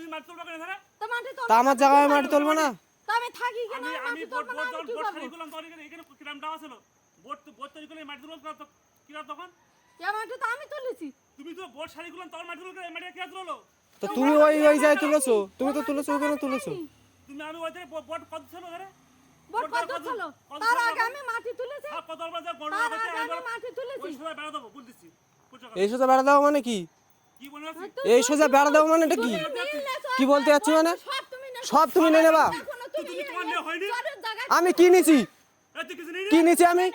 তুই মাটি তুলবা কেন ধরে? তা আমার জায়গায় মাটি তুলবো না? আমি থাকি কেন আমি মাটি বোট তুলবো না, আমি কি করবো? শাড়ি গুলাম তোর এখানে কিরাম দাও ছিল। বোট তৈরি করে মাটি তুলব তো কিরা তখন? এ মাটি তো আমি তুলেছি। তুমি তো বোট শাড়ি গুলাম তোর মাটি তুলবে মাটি কে তুললো? তো তুমি ওই জায়গায় তুলেছো, তুমি তো তুলেছো ওখানে তুলেছো। তুমি আমি ওই থেকে বোট কত ছিল ধরে? বোট কত ছিল? তার আগে আমি মাটি তুলেছি। কত বড় যে বড় তার হচ্ছে আগে আমি মাটি তুলেছি। ওই সময় বেড়া দেবো বলতেছি। এই সোজা বেড়া দাও মানে কি? কি বলে আছিস? এই সোজা বেড়া দাও মানে এটা কি? কি বলতে যাচ্ছি মানে? সব তুমি নিয়ে নেবা? তুমি তোমার নিয়ে হয়নি? আমি কি নিছি? এই তুই কিছু নেই কি নিছি আমি?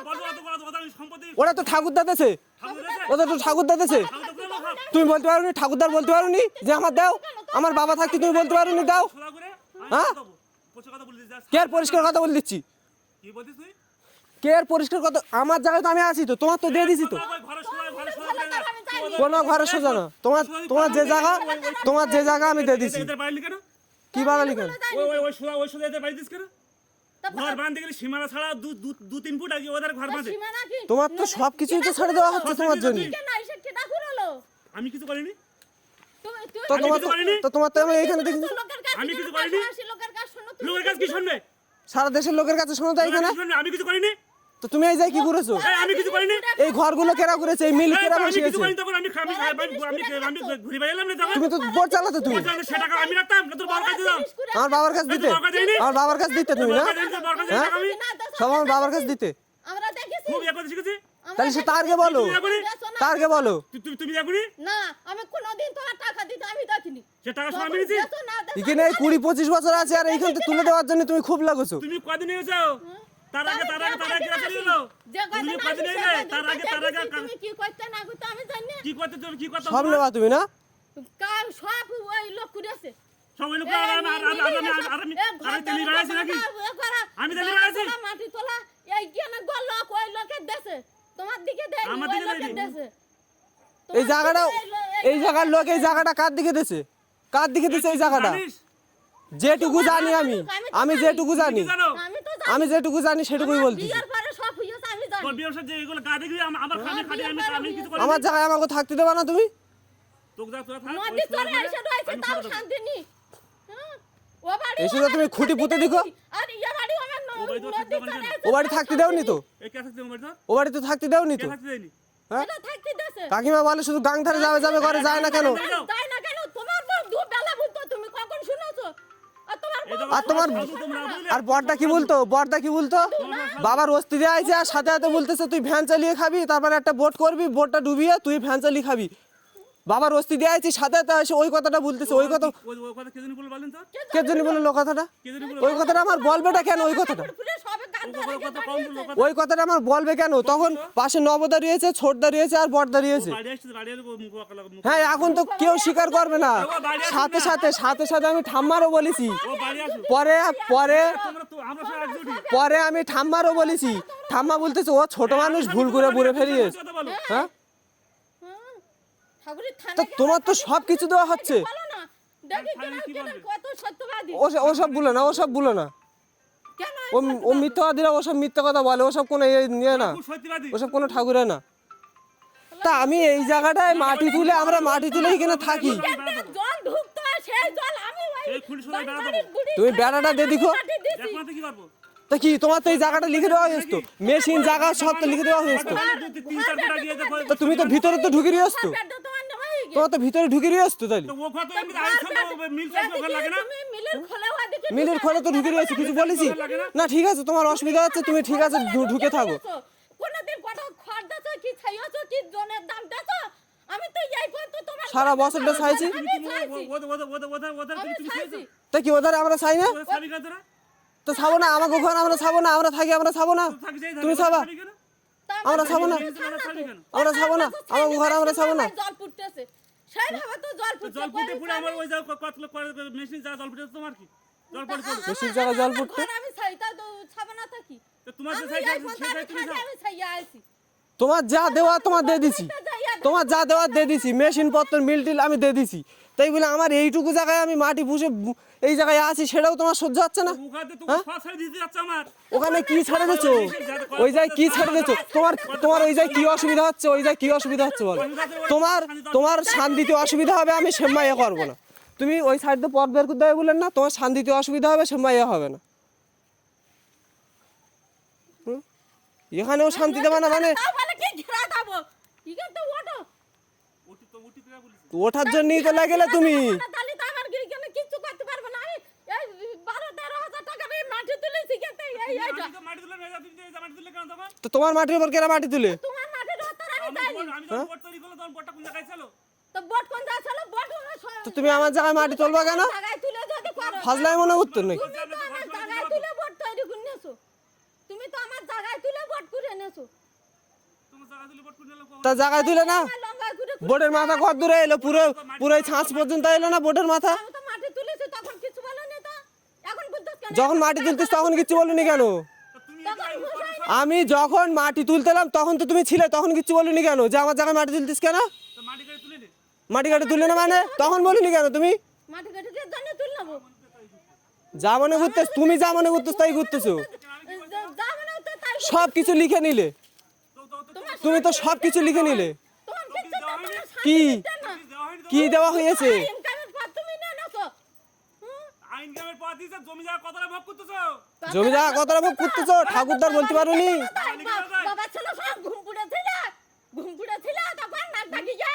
বলো এত বড় কথা আমি সম্পত্তি ওরা তো ঠাকুর দাদেছে, ঠাকুর আছে ওদের তো ঠাকুর দাদেছে। ঠাকুর তো করে খাও তুমি বলতে পারো নি, ঠাকুরদার বলতে পারো নি যে আমার দাও? আমার বাবা থাকতে তুমি বলতে পারো নি দাও? সোজা করে হ্যাঁ? দেবো পোষা কথা বলতে যাস কে আর পরিষ্কার কথা বলে দিচ্ছি? কি বলছিস তুই? কে আর পরিষ্কার কথা? আমার জায়গায় তো আমি আছি, তো তোমার তো দিয়ে দিছি তো। ঘরে সোজা কোনো ঘরে সোজা না, তোমার যে জায়গা আমি দিয়ে দিছি। এদের বাড়ি কেন? কি বাড়ালি কেন? ওই সোজা এদের বাড়ি দিস কেন? ঘর বাঁধতে গেলে সীমানা ছাড়া দু তিন ফুট আগে ওদের ঘর বাঁধে। তোমার তো সবকিছুই তো ছেড়ে দেওয়া হচ্ছে তোমার জন্য। আমি কিছু করিনি তো তোমার তো আমি এইখানে দেখি আমি কিছু করিনি লোকের কাছে কি শুনবে? সারা দেশের লোকের কাছে শোনো তো এইখানে। আমি কিছু করিনি তো তুমি এই জায়গায় কি করেছো? আমি কিছু করিনি এই ঘরগুলো কেরা করেছে, এই মিল কেরা আমি কিছু বসিয়েছে? করিনি তখন আমি ঘুরে বেড়ালাম না তখন তুমি তো বোট চালাতে তুমি। সে টাকা আমি রাখতাম না তোর বাবার কাছে দাও আমার বাবার কাছে দিতে, আমার বাবার কাছে দিতে তুমি না? হ্যাঁ, সব আমার বাবার কাছে দিতে। আমরা দেখেছি খুব ইয়ে করে শিখেছি তাহলে সে তারকে বলো, তারকে বলো। তুমি দেখুনি না আমি কোনোদিন তোমার টাকা দিতে আমি দেখিনি। সে টাকা সব আমি নিয়েছি এখানে 20-25 বছর আছে আর এইখান থেকে তুলে দেওয়ার জন্য তুমি খুব লাগছো। তুমি কদিন নিয়েছো তার আগে চলে এলো তুমি কদিন নিয়ে তার আগে তুমি কি করতে না করতে আমি জানি না। কি করতে তুমি কি করতে সব নেওয়া তুমি না? কার সব ওই লোক করেছে। সবাই লোক আমি তেলি বেড়াইছি নাকি আমি তেলি বেড়াইছি মাটি তোলা এই কেন গো লোক ওই লোকের দেশে তোমার দিকে দেয় আমার ওই দিকে লোকের দেয়নি। দেশে। এই জায়গাটা, এই জায়গার লোক এই জায়গাটা কার দিকে দিছে? কার দিকে দিছে এই জায়গাটা? জানিস যেটুকু জানি আমি যেটুকু জানি, কি জানো আমি তো আমি যেটুকু জানি সেটুকুই বলছি। বিয়ের পরে সব হইছে আমি জানি। তোর ব্যবসা যে এগুলো গা দেখবি আমার খালি খালি আমি কিছু করি আমার জায়গায় আমাকে থাকতে দেবা না তুমি? তোকে যা তোরা থাক নদী চলে এসে রয়েছে তাও শান্তি নেই। হ্যাঁ, ও বাড়ি এসে তো তুমি খুঁটি পুঁতে দিকো। আর ইয়া বাড়ি আমার ও বাড়ি তো নদী থাকতে চলে পারে না। এসে ও বাড়ি থাকতে দেওনি তো? এই কে থাকতে মোবাইল ধর ও বাড়ি তো থাকতে দেওনি কে তো? থাকতে দেয়নি হ্যাঁ, এটা থাকতে দেশে। কাকিমা বলে শুধু গাং ধারে যাবে করে, যায় না কেন? তাই না কেন তোমার বউ দু বেলা বলতো তুমি কখন শুনেছো? আর তোমার বউ আর তোমার আর বড়টা কি বলতো? বড়টা কি বলতো? বাবার অস্তি দিয়ে আইছে আর সাথে সাথে বলতেছে তুই ভ্যান চালিয়ে খাবি, তারপরে একটা বোট করবি, বোটটা ডুবিয়ে তুই ভ্যান চালিয়ে খাবি। বাবার অস্তি দিয়ে আইছে সাথে সাথে এসে ওই কথাটা বলতেছে। ওই কথা ওই কথা কে জানি বলে বলেন তো কে জানি বললো কথাটা? কে জানি বলে ওই কথাটা আমার বলবেটা কেন? ওই কথাটা পুরে সবে গান ধরে কথা কম বলো ওই কথাটা আমার বলবে কেন? তখন পাশে নবদা রয়েছে, ছোটদা রয়েছে আর বড়দা রয়েছে। বাড়ি আসছে বাড়ি এর মুখ কালা মুখ হ্যাঁ, এখন তো কেউ স্বীকার করবে না। সাথে সাথে আমি ঠাম্মারও বলেছি। ও বাড়ি আসো পরে পরে তোমরা তো আমরা সব একজুটি পরে আমি ঠাম্মারও বলেছি। ঠাম্মা বলতেছে ও ছোট মানুষ, ভুল করে বুড়ে ফেরিয়েছে। কথা বলো হ্যাঁ, ঠাকুরের থানা তো তোমার তো সব কিছু দেওয়া হচ্ছে। বলো না দেখি কেন কত সত্যবাদী ওসব বলে না, ওসব বলে না। কেন ও মিথ্যাবাদীরা ওসব মিথ্যা কথা বলে, ওসব কোনো নিয়ে না, খুব সত্যিবাদী ওসব কোনো ঠাকুরে না। তা আমি এই জায়গাটায় আমরা মাটি তুলে এখানে থাকি। জল ঢুকতো সেই জল আমি ওই এই খুলি সবাই বেড়া দেবো তুমি বেড়াটা দিয়ে দিখো। দেখো না তো কি করবো তা কি তোমার তো এই জায়গাটা লিখে দেওয়া হয়েছে তো? মেশিন জায়গা সব তো লিখে দেওয়া হয়েছে তো। তিন চার ফুট আগে দেখো তো তুমি তো ভিতরে তো ঢুকে দিয়ে আসতো, তোমার নয় তোমার তো ভিতরে ঢুকে দিয়ে আসতো। তাহলে তো ও কত এমনি আইছ না মিল চাষ ওখানে লাগে না তুমি মিলের খোলাওয়া দেখে মিলের খোলে তো ঢুকে দিয়েছি, কিছু বলেছি না? ঠিক আছে, তোমার অসুবিধা হচ্ছে, তুমি ঠিক আছে ঢুকে থাকো। কোনদিন কত খড় দাও কি ছাইছো কি জনের দাম দাও আমি তো এই পর্যন্ত তোমার সারা বছরটা চাইছি। ওদের তুমি খেয়েছো তা কি ওদের আমরা চাই না? ওদের সাবি কাজরা তো ছাবো না, আমাকে ঘর আমরা ছাবো না, আমরা থাকি আমরা ছাবো না? থাকি যাই তুমি ছাবা, কেন আমরা ছাবো না, সাবি কেন আমরা ছাবো না, আমাকে ঘর আমরা ছাবো না। জল ফুটতেছে সেই ভাবে তো জল ফুটছে জল ফুটে পুরো আমার ওই যাও কত লোক মেশিন যা জল ফুটে তোমার কি জল পড়ে চলো বেশির জায়গায় জল ফুটতে আমি ছাই তা তো ছাবা না থাকি তো তোমার যে আমি সাইকেল এই পর্যন্ত সেটাই তুমি যাও আমি ছাইয়া আইছি তোমার যা দেওয়া তোমার দিয়ে দিছি, তোমার যা দেওয়ার দিয়ে দিছি, মেশিন পত্র মিল টিল আমি দিয়ে দিছি। তাই বলে আমার এইটুকু জায়গায় আমি মাটি পুষে এই জায়গায় আছি সেটাও তোমার সহ্য হচ্ছে না? ওখানে তো ফাঁসাই দিতে যাচ্ছে আমার ওখানে কি ছেড়ে দিচ্ছ? ওই জায়গায় কি ছেড়ে দিচ্ছ? তোমার ওই জায়গায় কি অসুবিধা হচ্ছে? ওই জায়গায় কি অসুবিধা হচ্ছে বলো? তোমার শান্তিতে অসুবিধা হবে, আমি সেমাইয়া করবো না। তুমি ওই সাইড দিয়ে পথ বের করতে হবে বললেন না, তোমার শান্তিতে অসুবিধা হবে, সময় হবে না। হুম? এখানেও শান্তি দেবে না মানে তাও বলে কি ঘেরা দেবো এখানে তো ওঠো উঠি তুই বলিস ওঠার জন্যই তো লাগেলে তুমি। তাহলে তো আমার এখানে কিচ্ছু করতে পারবো না আমি এই 12-13 হাজার টাকা দিয়ে মাটি তুলেছি খেতে এই আমি তো মাটি তুলে মেজা তুই মাটি তুলে কেন তখন তো তোমার মাটির উপর কেরা মাটি তুলে? তোমার মাটির উত্তর আমি যাইনি আমি যখন বোট তৈরি করলাম তখন বোটটা কোন জায়গায় ছিল তো বট কোন যা ছিল বট তো তুমি আমার জায়গায় মাটি তুলবা কেন? জায়গায় তুলে যদি করো ফাজলাই মনে করতো নাকি? তুমি তো আমার জায়গায় তুলে বট তৈরি করে নিয়েছো তুমি তো আমার জায়গায় তুলে বট করে এনেছো তোমার জায়গা তুলে বোট কোন তা জায়গায় তুলে না, লম্বা করে বোটের মাথা কত দূরে এলো, পুরো পুরো এই ছাঁচ পর্যন্ত এলো না বোটের মাথা? আমি তো মাটি তুলেছি তখন কিছু বলনি তো এখন বুঝতে কেন যখন মাটি তুলতিস তখন কিচ্ছু বলনি কেন? তুমি তখন বুঝাই আমি যখন মাটি তুলতেলাম তখন তো তুমি ছিলে, তখন কিচ্ছু বলিনি কেন যে আমার জায়গায় মাটি তুলতিস কেন? তো মাটি করে তুলে নে মাটি কাটে তুলে না মানে তখন বলিনি কেন তুমি? মাটি কেটে দিয়ে জন্য তুলে নেবো যা মনে করতেছ তুমি, যা মনে করতেছ তাই করতেছো। যা মানে তো তাই সব কিছু লিখে নিলে, তুমি তো সব কিছু লিখে নিলে। তোমার কিচ্ছু তো তোমার কি শান্তি দেয় না। দেওয়া হয়নি তো কি দেওয়া হয়েছে? ইনকামের পর তুমি নিয়ে নেছো আইন কামের পর দিছে জমি জায়গা কতটা ভাগ করতেছো জমি জায়গা কতটা ভোগ করতেছো ঠাকুরদার বলতে পারোনি? বাবা ছিল সব ঘুম পুড়েছিল তখন নাক ডাকি যা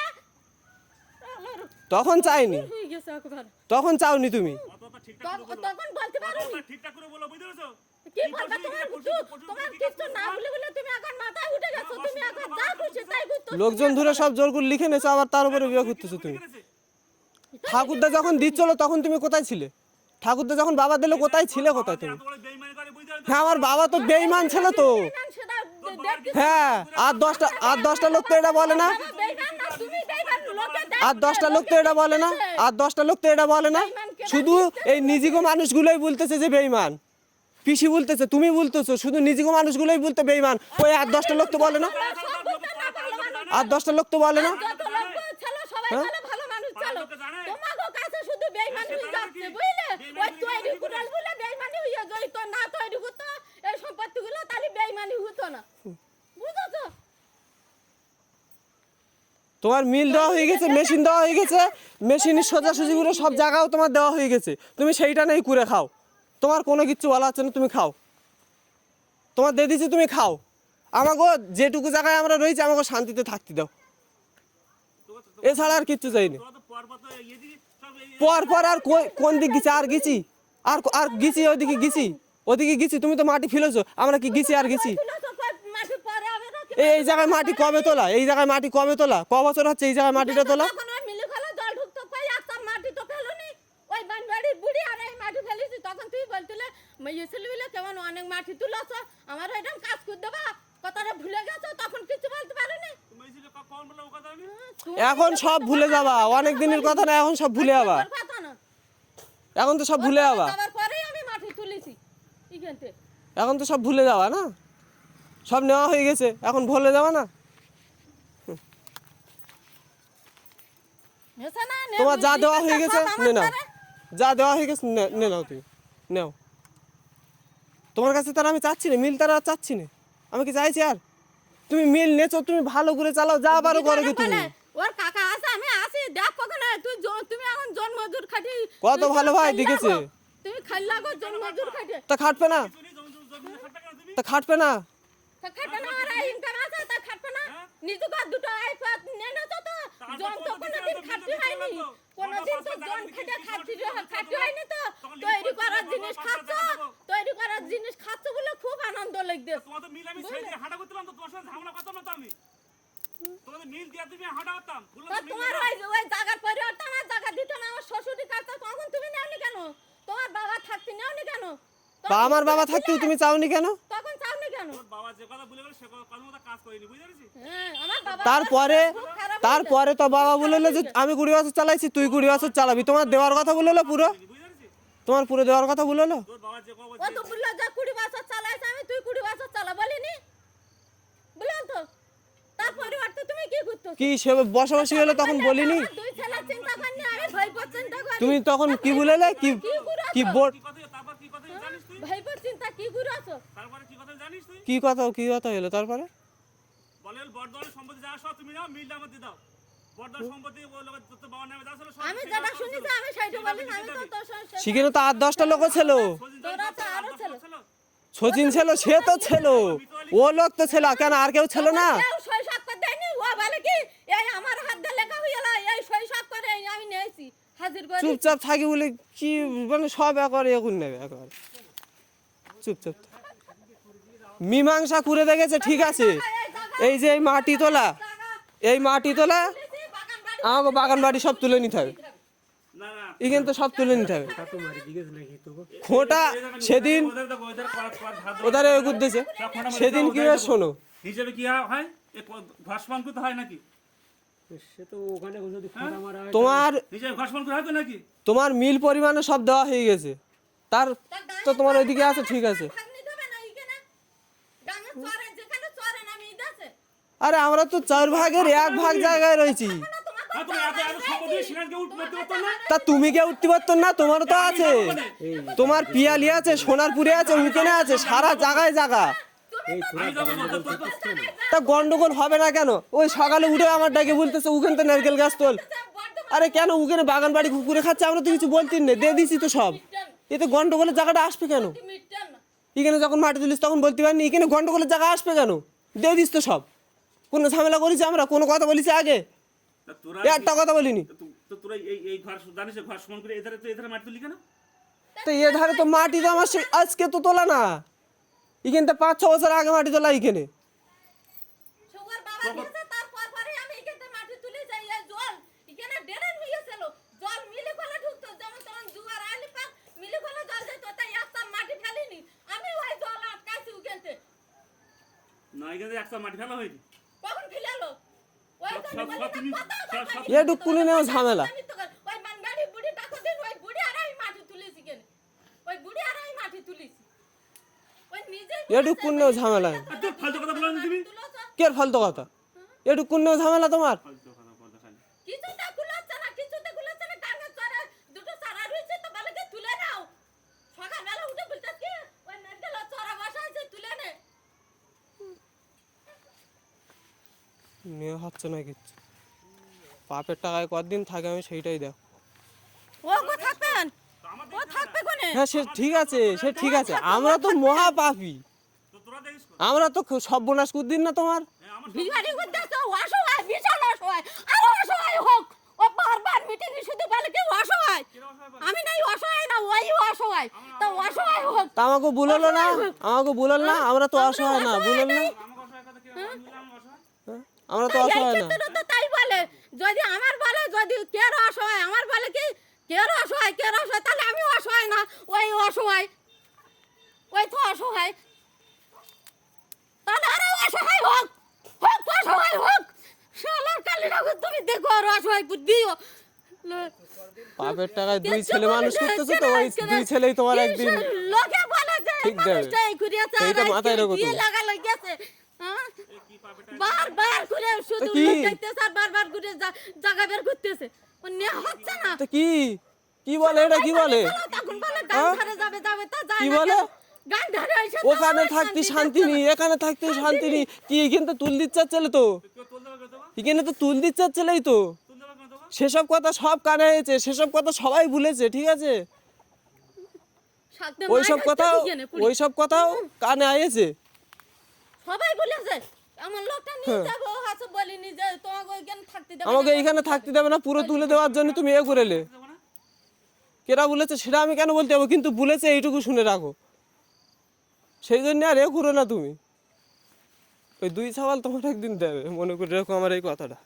তখন চাইনি, হয়ে গেছে একবার তখন চাওনি তুমি। অতটা ঠিকঠাক করে বলো তখন বলতে পারো অতটা ঠিকঠাক করে বলো বুঝতে পেরেছো কি বলবা তোমার কিছু না বলে বলে তুমি এখন মাথায় উঠে গেছো তুমি এখন যা খুশি তাই করতে লোকজন ধরে সব জোর করে লিখে নেছো, আবার তার উপরে বিয়ে করতেছো তুমি। ঠাকুরদা যখন দিচ্ছিল তখন তুমি কোথায় ছিলে? ঠাকুরদা যখন বাবা দিলে কোথায় ছিলে, কোথায় তুমি? এত বড় বেইমানি করে বুঝতে পেরেছো হ্যাঁ আমার বাবা তো বেঈমান ছিল তো। সেটা দেখি হ্যাঁ আর দশটা লোক তো এটা বলে না, বেইমান না তুমি বেইমান লোকে দেখ আর 10টা লোক তো এটা বলে না, আর 10টা লোক তো এটা বলে না। শুধু এই নিজেগো মানুষগুলোই বলতেছে যে বেঈমান। পিসি বলতেছে, তুমি বলতেছো, শুধু নিজেগো মানুষগুলোই বলতে বেঈমান। ওই আর 10টা লোক তো বলে না, সব বলতে না ভালো মানুষ আর 10টা লোক তো বলে না। যত লোক ছিল সবাই বলে ভালো মানুষ ছিল তোমাগো কাছে শুধু বেইমানি হয়ে যাচ্ছে বুঝলে ওই তৈরি কুড়াল বলে বেইমানি হয়ে যায় তো না তৈরি হতো এই সম্পত্তিগুলো তাহলে বেইমানি হতো না বুঝছো তোমার মিল দেওয়া হয়ে গেছে, মেশিন দেওয়া হয়ে গেছে, মেশিনের সোজাসুজি করে সব জায়গাও তোমার দেওয়া হয়ে গেছে, তুমি সেইটা নেই করে খাও। তোমার কোনো কিচ্ছু বলা হচ্ছে না, তুমি খাও। তোমার দিয়ে দিচ্ছি, তুমি খাও। আমাকে যেটুকু জায়গায় আমরা রয়েছি আমাকে শান্তিতে থাকতে দাও, এছাড়া আর কিচ্ছু চাইনি। তোরা তো পর তো ইয়ে দিবি সব পর পর আর কোন দিক গেছি? আর গেছি, আর গেছি ওইদিকে গেছি, ওদিকে গেছি। তুমি তো মাটি ফেলেছো, আমরা কি গেছি আর গেছি? মাটি পরে হবে না এই জায়গায় মাটি কবে তোলা? এই জায়গায় মাটি কবে তোলা? ক বছর হচ্ছে এই জায়গায় মাটিটা তোলা? তখন ওই মিলি খালা জল ঢুকতো কই একটা মাটি তো ফেলুনি ওই বানবাড়ির বুড়ি আর এই মাটি ফেলেছি তখন তুই বলছিলে মেয়ে ছেলে বলে কেমন অনেক মাটি তুলেছো আমার এরকম কাজ করে দেবা কথাটা ভুলে গেছো তখন কিছু বলতে পারোনি তুমি ছিল কখন বললো ও কথা আমি এখন সব ভুলে যাবা, অনেক দিনের কথা না, এখন সব ভুলে যাবা। তোর কথা না এখন তো সব ভুলে যাবা, আবার পরেই আমি মাটি তুলেছি এখানতে এখন তো সব ভুলে যাবা না, সব নেওয়া হয়ে গেছে, এখন ভুলে যাবা না। হেসে না নে তোমার যা দেওয়া হয়ে গেছে সব আমার নে নাও, দ্বারা। যা দেওয়া হয়ে গেছে নে নাও, তুমি নাও। তোমার কাছে তার আমি চাচ্ছি না, মিল তার আর চাচ্ছি না, আমি কি চাইছি আর? তুমি মিল নেছো, তুমি ভালো করে চালাও, যা পারো করো কি তুমি। বলে, ওর কাকা আছে আমি আসি দেখ কখন তুমি এখন জন মজুর খাটি কত তুমি ভালো ভাই খাইলা দেখেছে। গো, তুমি খাইলা গো জন মজুর খাটি তা খাটবে না, তুমি জমি খাটটা কেন তুমি তা খাটবে না। তা খাটবে না আর ইনকাম আছে তা খাটবে না নিজে কর দুটো আইফাত নিয়ে না তো জন তো কোনোদিন খাটি হয়নি কোনোদিন তো জন খেটে খাটি হয়নি তো তৈরি করার জিনিস খাচ্ছ তৈরি করার জিনিস খাচ্ছ বলে খুব আনন্দ লাগছে তোমার তো মিল আমি ছেড়ে দিয়ে হাঁটা করতাম তো তোমার সাথে ঝামেলা করতাম না তো আমি তোমাদের মিল দিয়া তুমি হাঁটা করতাম বললাম তা তো মিল তোমার ওই জায়গার পরিবর্তন আমার জায়গা দিত না আমার শ্বশুরি কাছে তখন তুমি নেওনি কেন তোমার বাবা থাকতে নেওনি কেন বা আমার বাবা থাকতেও তুমি চাওনি কেন? তখন চাওনি কেন তোর বাবা যে কথা বলে গেল সে কথা মতো কাজ করিনি বুঝতে পেরেছিস হ্যাঁ আমার বাবা তারপরে তো বাবা বললো যে আমি 20 বছর চালাইছি, তুই 20 বছর চালাবি। তোমার দেওয়ার কথা বললো পুরো, বুঝতে পেরেছিস তোমার পুরো দেওয়ার কথা বললো। তোর বাবা যে কথা ও তো বললো যে 20 বছর চালাইছে আমি তুই 20 বছর চালা বলিনি বললাম তো তার পরিবর্তে তুমি কি করতে কি সে বসবাসী হলো তখন বলিনি? দুই ছেলে চিন্তা করিনি আমি ভাইপো চিন্তা করি তুমি তখন কি বলেলে? কি বোর্ড কি কথা তারপর কি কথা জানিস তুই ভাইপো চিন্তা কি করেছো তারপরে কি কথা জানিস তুই কি কথা হলো তারপরে? বলে বর্ধমানের সম্পত্তি যা সব তুমি নাও মিলটা আমাদের দাও বর্দার সম্পত্তি ওই লোকের তোর বাবার নামে যা ছিল সব আমি যেটা শুনেছি আমি সেইটা বলি আমি তো তোর সঙ্গে সেখানে তো 8-10টা লোক ছিল, তোরা তো আরো ছিল সচিন ছিল, সে তো ছিল, ও লোক তো ছিল, কেন আর কেউ ছিল না? কেউ সই সাক্ষর দেয়নি ও বলে কি এই আমার হাত দিয়ে লেখা হয়ে গেল এই সই সাক্ষর আমি নিয়েছি হাজির করে চুপচাপ থাকি বলে কি মানে সব একবারে এখন নেবে একবার চুপচাপ মীমাংসা করে দেখেছে ঠিক আছে। এই যে এই মাটি তোলা, এই মাটি তোলা আমাকে বাগান বাড়ি সব তুলে নিতে হবে, না না এখানে তো সব তুলে নিতে হবে। খোঁটা সেদিন ওদের দেখো ওদের ধার ওধারে উদ্দেশ্যে সেদিন কি হয়েছে শোনো, হিসেবে কি হয় এই ঘষমান করতে হয় নাকি? সে তো ওখানে যদি খোঁড়া মারা হয় তোমার হিসেবে ঘষমান করে হয় তো নাকি? তোমার মিল পরিমাণে সব দেওয়া হয়ে গেছে, তার তো তোমার ওইদিকে আছে ঠিক আছে। আরে আমরা তো 4 ভাগের 1 ভাগ জায়গায় রয়েছি, আর তুমি এত এত সম্পত্তি সেখানে কেউ উঠতে পারতো না? তা তুমি কে উঠতে পারতো না? তোমারও তো আছে, তোমার পিয়ালি আছে, সোনারপুরে আছে, উকেনে আছে, সারা জায়গায় জায়গা। আমি যাবো না, তা গন্ডগোল হবে না কেন? ওই সকালে উঠে আমার ডাকে বলতেছে উকেন তো নারকেল গাছ তোল। আরে কেন উকেনে বাগান বাড়ি কুকুরে খাচ্ছে, আমরা তো কিছু বলতেন না, দিয়ে দিছি তো সব। এতে গন্ডগোলের জায়গাটা আসবে কেন? এখানে যখন মাটি তুলিস তখন বলতে পারিনি, এখানে গন্ডগোলের জায়গা আসবে কেন? দিয়ে দিস তো সব। কোনো ঝামেলা করেছি আমরা? কোনো কথা বলেছি আগে? তা তোরা একটা কথা বলিনি। তো তোরা এই ঘর জানিস ঘষমান করে এধারে তো এধারে মাটি তুলি কেন? তো এ ধারে তো মাটি তো আমার আজকে তো তোলা না, এখানে তো 5-6 বছর আগে মাটি তোলা এখানে। না এখানে একটা মাটি ফেলা হয়নি। এটুক কুনি নেও ঝামেলা। এটুক কোন নেও ঝামেলা, আর তোর ফালতু কথা বলো না তুমি। কে ফালতু কথা? এটুক কোন নেও ঝামেলা তোমার? ফালতু কথা বলতে খালি। নিয়ে হচ্ছে না কিচ্ছু, পাপের টাকায় কতদিন থাকে আমি সেইটাই দেখ। হ্যাঁ সে ঠিক আছে, সে ঠিক আছে, আমরা তো মহা পাপী, তো তোরা দেখিস কর। আমরা তো সর্বনাশ করে দিন না তোমার। আমার ভিখারি করতেছে অসহায় বিশাল অসহায় আরো অসহায় হোক ও বারবার মিটিং শুধু বলে কি অসহায় আমি নাই অসহায় না ওই অসহায় তা অসহায় হোক তা আমাকে বুলালো না, আমাকে বুলাল না, আমরা তো অসহায় না, বুলাল না, আমার অসহায় কথা কি আমি বললাম অসহায়? হ্যাঁ? আমরা তো এই অসহায় না। ক্ষেত্রে তো তাই বলে যদি আমার বলে যদি কের অসহায় আমার বলে কি কের অসহায় তাহলে আমি অসহায় না ওই অসহায় ওই তো অসহায় তাহলে আরো অসহায় হোক হোক অসহায় হোক শালার কালিরা তুমি দেখো আর অসহায় দিও পাপের টাকায় 2 ছেলে মানুষ করতেছে, তো ওই 2 ছেলেই তোমার একদিন লোকে বলে যে ঠিক দেবে। মানুষটা এই করিয়াছে এইটা মাথায় রাখো তুমি। লাগা লাগিয়েছে বারবার করে শুধু কি? লোক দেখতেছে আর বারবার করে জায়গা বের করতেছে ও নে হচ্ছে না তো কি কি বলে এটা, কি বলে? তখন বলে গান ধরে যাবে তা যায় কি না বলে? কেন? গান ধরে এসে ওখানে থাকতে শান্তি নেই, এখানে থাকতে শান্তি নেই, কি এখানে তো তুল দিচ্ছে ছেলে, তো কেউ তুল দেবে কেউ দেবা? এখানে তো তুল দিচ্ছে ছেলেই তো। তুল দেবা কেউ দেবা? সেসব কথা সব কানে হয়েছে, সেসব কথা সবাই ভুলেছে ঠিক আছে, শাকতে ওইসব মায়ের কথাও হাতে দিয়ে নে, পুরি। ওইসব কথাও কানে আয়েছে। সবাই বলেছে আমার লোকটা নিয়ে যাবো হাসে বলিনি যে তোমাকে ওইখানে থাকতে দেবে আমাকে না। এইখানে থাকতে দেবে না, পুরো তুলে দেওয়ার জন্য তুমি এ করেলে। দেবো না? কেরা বলেছে সেটা আমি কেন বলতে যাবো, কিন্তু বলেছে এইটুকু শুনে রাখো, সেই জন্য আর এ করো না তুমি। ওই 2 সওয়াল তোমার একদিন দেবে, মনে করে রাখো আমার এই কথাটা।